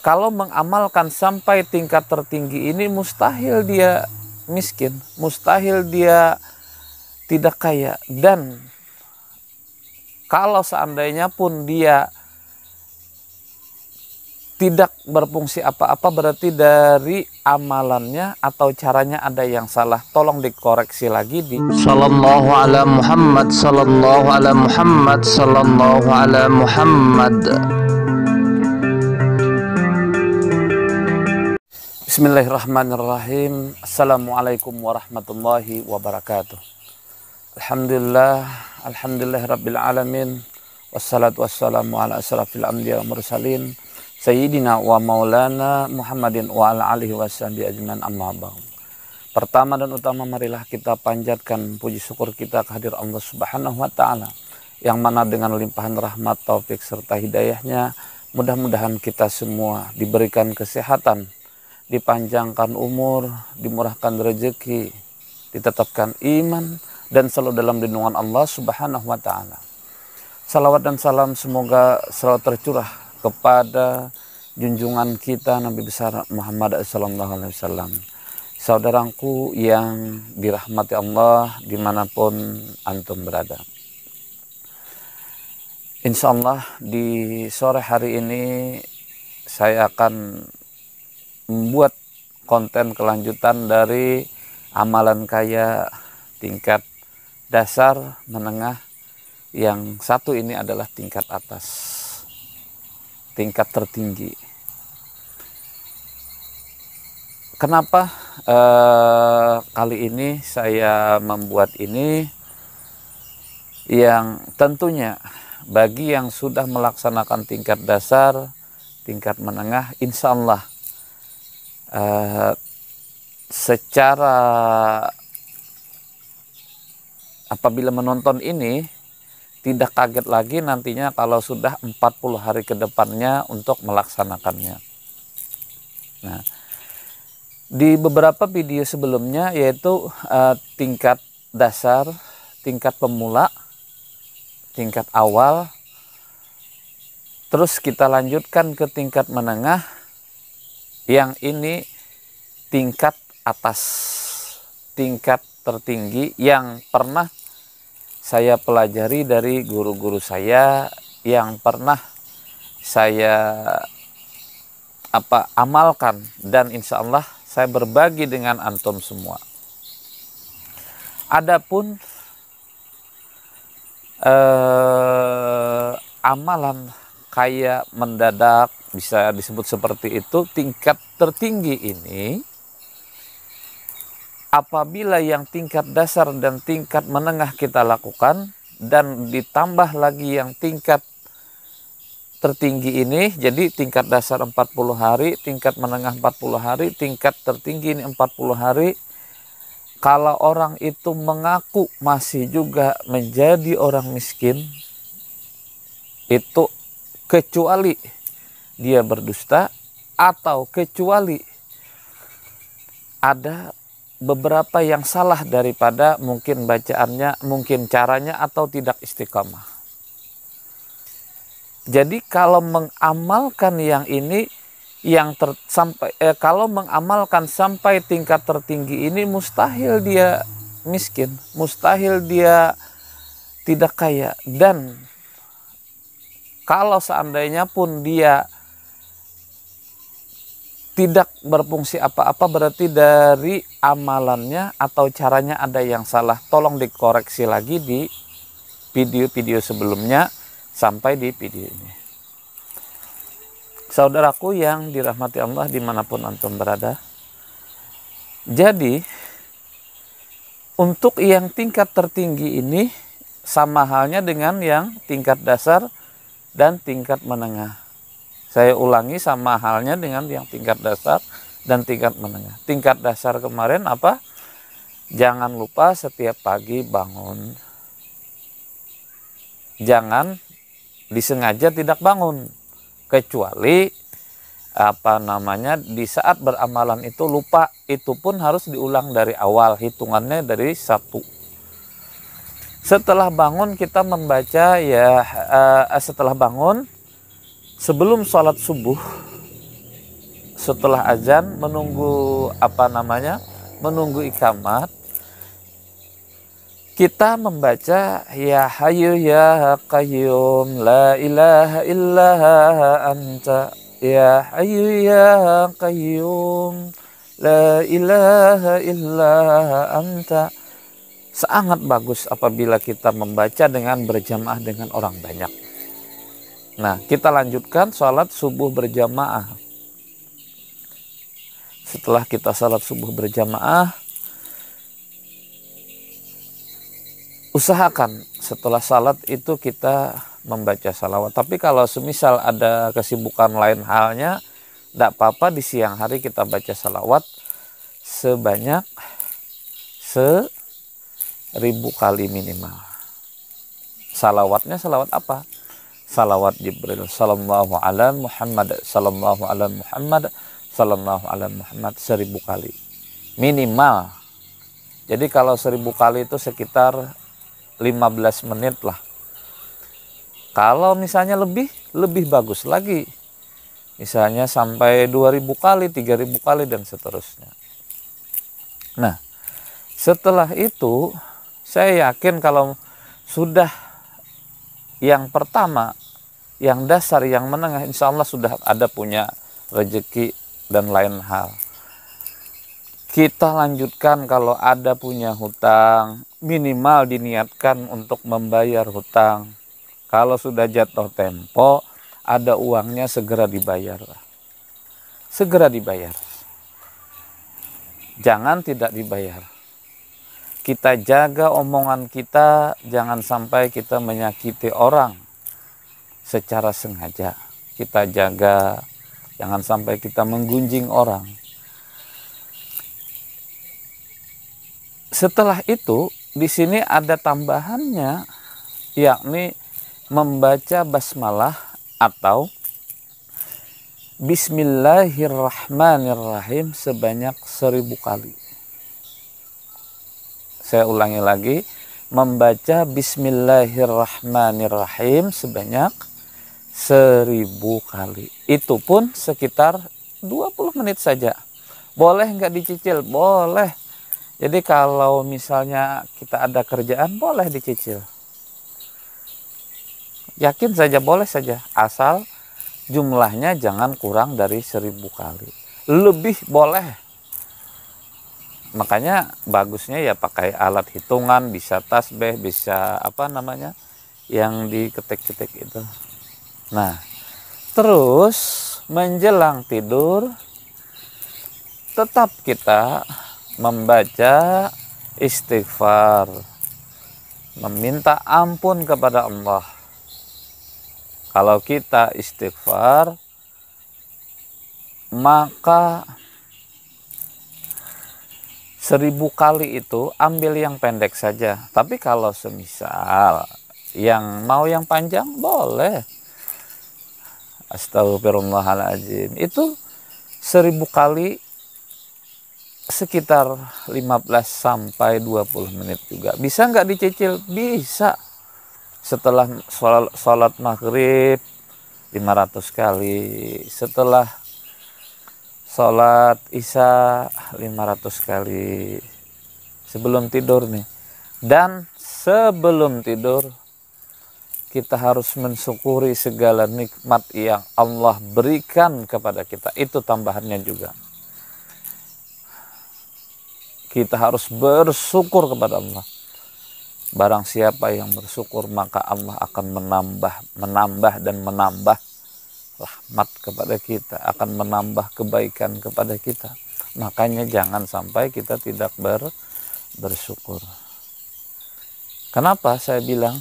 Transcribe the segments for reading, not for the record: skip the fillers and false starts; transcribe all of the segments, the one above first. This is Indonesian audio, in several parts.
kalau mengamalkan sampai tingkat tertinggi ini mustahil dia miskin, mustahil dia tidak kaya. Dan kalau seandainya pun dia tidak berfungsi apa-apa, berarti dari amalannya atau caranya ada yang salah. Tolong dikoreksi lagi di Sallallahu ala Muhammad, sallallahu ala Muhammad, sallallahu ala Muhammad. Bismillahirrahmanirrahim. Assalamualaikum warahmatullahi wabarakatuh. Alhamdulillah rabbil alamin. Wassalatu wassalamu ala asrafil anbiya wa mursalin Sayyidina wa maulana Muhammadin wa ala alihi washabihi ajmain, amma ba'd. Pertama dan utama, marilah kita panjatkan puji syukur kita kehadirat Allah Subhanahu wa taala, yang mana dengan limpahan rahmat, taufik serta hidayahnya, mudah-mudahan kita semua diberikan kesehatan, dipanjangkan umur, dimurahkan rezeki, ditetapkan iman, dan selalu dalam lindungan Allah Subhanahu wa taala. Salawat dan salam semoga selalu tercurah kepada junjungan kita Nabi besar Muhammad sallallahu alaihi wasallam. Saudaraku yang dirahmati Allah dimanapun antum berada. Insya Allah di sore hari ini saya akan membuat konten kelanjutan dari amalan kaya tingkat dasar, menengah. Yang satu ini adalah tingkat atas, tingkat tertinggi. Kenapa kali ini saya membuat ini? Yang tentunya bagi yang sudah melaksanakan tingkat dasar, tingkat menengah, insya Allah secara apabila menonton ini tidak kaget lagi nantinya kalau sudah 40 hari ke depannya untuk melaksanakannya. Nah, di beberapa video sebelumnya, yaitu tingkat dasar, tingkat pemula, tingkat awal, terus kita lanjutkan ke tingkat menengah, yang ini tingkat atas, tingkat tertinggi yang pernah saya pelajari dari guru-guru saya, yang pernah saya amalkan, dan insya Allah saya berbagi dengan antum semua. Adapun amalan kaya mendadak, bisa disebut seperti itu, tingkat tertinggi ini, apabila yang tingkat dasar dan tingkat menengah kita lakukan, dan ditambah lagi yang tingkat tertinggi ini, jadi tingkat dasar 40 hari, tingkat menengah 40 hari, tingkat tertinggi ini 40 hari, kalau orang itu mengaku masih juga menjadi orang miskin, itu kecuali dia berdusta, atau kecuali ada beberapa yang salah daripada mungkin bacaannya, mungkin caranya, atau tidak istiqamah. Jadi kalau mengamalkan yang ini, kalau mengamalkan sampai tingkat tertinggi ini, mustahil dia miskin, mustahil dia tidak kaya. Dan kalau seandainya pun dia tidak berfungsi apa-apa, berarti dari amalannya atau caranya ada yang salah. Tolong dikoreksi lagi di video-video sebelumnya sampai di video ini. Saudaraku yang dirahmati Allah dimanapun antum berada. Jadi untuk yang tingkat tertinggi ini sama halnya dengan yang tingkat dasar dan tingkat menengah. Saya ulangi, sama halnya dengan yang tingkat dasar dan tingkat menengah. Tingkat dasar kemarin apa? Jangan lupa setiap pagi bangun. Jangan disengaja tidak bangun. Kecuali di saat beramalan itu lupa, itu pun harus diulang dari awal, hitungannya dari 1. Setelah bangun kita membaca setelah bangun, sebelum sholat subuh setelah azan menunggu menunggu iqamat, kita membaca ya hayyu ya qayyum la ilaha illa anta, ya hayyu ya qayyum la ilaha illa anta. Sangat bagus apabila kita membaca dengan berjamaah dengan orang banyak. Nah, kita lanjutkan sholat subuh berjamaah. Setelah kita sholat subuh berjamaah, usahakan setelah salat itu kita membaca salawat. Tapi kalau semisal ada kesibukan lain halnya, tidak apa-apa di siang hari kita baca salawat sebanyak 1000 kali minimal. Salawatnya salawat apa? Salawat Jibril, sallallahu ala Muhammad, sallallahu ala Muhammad, sallallahu ala Muhammad 1000 kali minimal. Jadi kalau 1000 kali itu sekitar 15 menit lah. Kalau misalnya lebih bagus lagi. Misalnya sampai 2000 kali, 3000 kali dan seterusnya. Nah, setelah itu saya yakin kalau sudah yang pertama, yang dasar, yang menengah, insya Allah sudah ada punya rezeki dan lain hal. Kita lanjutkan kalau ada punya hutang, minimal diniatkan untuk membayar hutang. Kalau sudah jatuh tempo, ada uangnya segera dibayar. Segera dibayar. Jangan tidak dibayar. Kita jaga omongan kita, jangan sampai kita menyakiti orang secara sengaja. Kita jaga, jangan sampai kita menggunjing orang. Setelah itu, di sini ada tambahannya, yakni membaca basmalah atau Bismillahirrahmanirrahim sebanyak 1000 kali. Saya ulangi lagi, membaca Bismillahirrahmanirrahim sebanyak 1000 kali. Itu pun sekitar 20 menit saja. Boleh nggak dicicil? Boleh. Jadi kalau misalnya kita ada kerjaan, boleh dicicil. Yakin saja, boleh saja. Asal jumlahnya jangan kurang dari 1000 kali. Lebih boleh. Makanya bagusnya ya pakai alat hitungan, bisa tasbih, bisa yang diketik-ketik itu. Nah, terus menjelang tidur tetap kita membaca istighfar, meminta ampun kepada Allah. Kalau kita istighfar, maka 1000 kali itu ambil yang pendek saja. Tapi kalau semisal yang mau yang panjang, boleh. Astagfirullahaladzim. Itu 1000 kali sekitar 15 sampai 20 menit juga. Bisa nggak dicicil? Bisa. Setelah sholat maghrib 500 kali. Setelah sholat isya 500 kali. Sebelum tidur nih. Dan sebelum tidur kita harus mensyukuri segala nikmat yang Allah berikan kepada kita. Itu tambahannya juga. Kita harus bersyukur kepada Allah. Barang siapa yang bersyukur, maka Allah akan menambah dan menambah rahmat kepada kita, akan menambah kebaikan kepada kita. Makanya jangan sampai kita tidak bersyukur. Kenapa saya bilang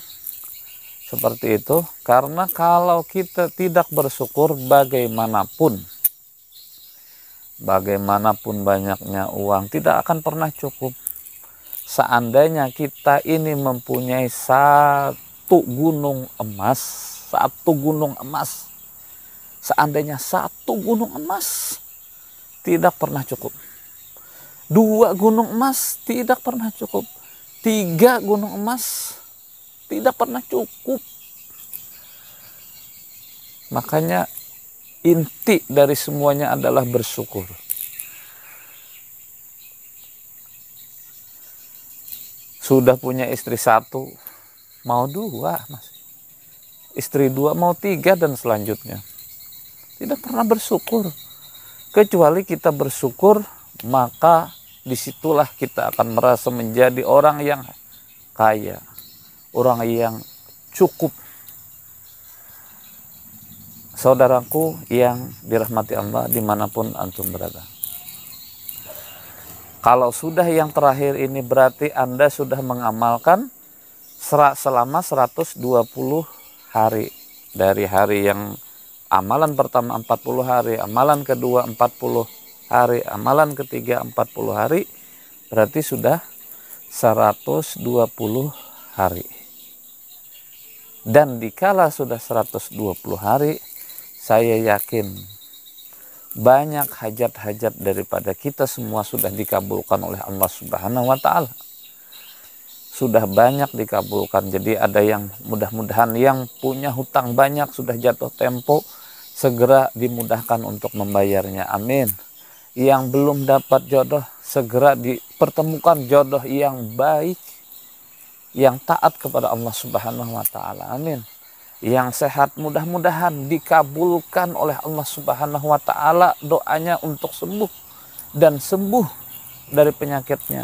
seperti itu? Karena kalau kita tidak bersyukur, bagaimanapun banyaknya uang tidak akan pernah cukup. Seandainya kita ini mempunyai satu gunung emas, seandainya satu gunung emas tidak pernah cukup. 2 gunung emas tidak pernah cukup. 3 gunung emas tidak pernah cukup. Makanya inti dari semuanya adalah bersyukur. Sudah punya istri satu, mau dua, Mas. Istri dua, mau tiga, dan selanjutnya. Tidak pernah bersyukur. Kecuali kita bersyukur, maka disitulah kita akan merasa menjadi orang yang kaya, orang yang cukup. Saudaraku yang dirahmati Allah dimanapun antum berada. Kalau sudah yang terakhir ini berarti Anda sudah mengamalkan selama 120 hari. Dari hari yang amalan pertama 40 hari, amalan kedua 40 hari, amalan ketiga 40 hari, berarti sudah 120 hari. Dan dikala sudah 120 hari, saya yakin banyak hajat-hajat daripada kita semua sudah dikabulkan oleh Allah Subhanahu wa Ta'ala. Sudah banyak dikabulkan. Jadi ada yang mudah-mudahan yang punya hutang banyak sudah jatuh tempo, segera dimudahkan untuk membayarnya. Amin. Yang belum dapat jodoh, segera dipertemukan jodoh yang baik, yang taat kepada Allah Subhanahu wa Ta'ala. Amin. Yang sehat mudah-mudahan dikabulkan oleh Allah Subhanahu wa Ta'ala doanya untuk sembuh dan sembuh dari penyakitnya.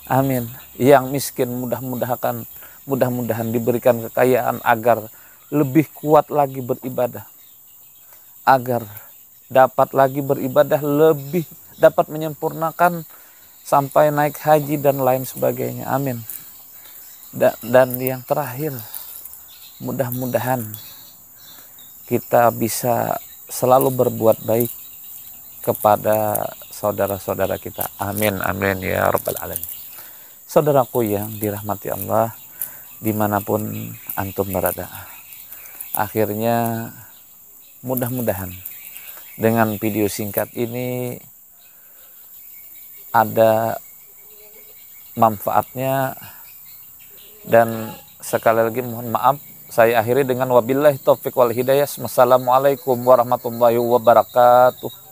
Amin. Yang miskin mudah-mudahan diberikan kekayaan agar lebih kuat lagi beribadah, agar dapat lagi beribadah, lebih dapat menyempurnakan sampai naik haji dan lain sebagainya. Amin. Dan yang terakhir, mudah-mudahan kita bisa selalu berbuat baik kepada saudara-saudara kita. Amin, amin ya rabbal alamin. Saudaraku yang dirahmati Allah dimanapun antum berada, akhirnya mudah-mudahan dengan video singkat ini ada manfaatnya. Dan sekali lagi mohon maaf, saya akhiri dengan wabillahi taufiq wal hidayah. Wassalamualaikum warahmatullahi wabarakatuh.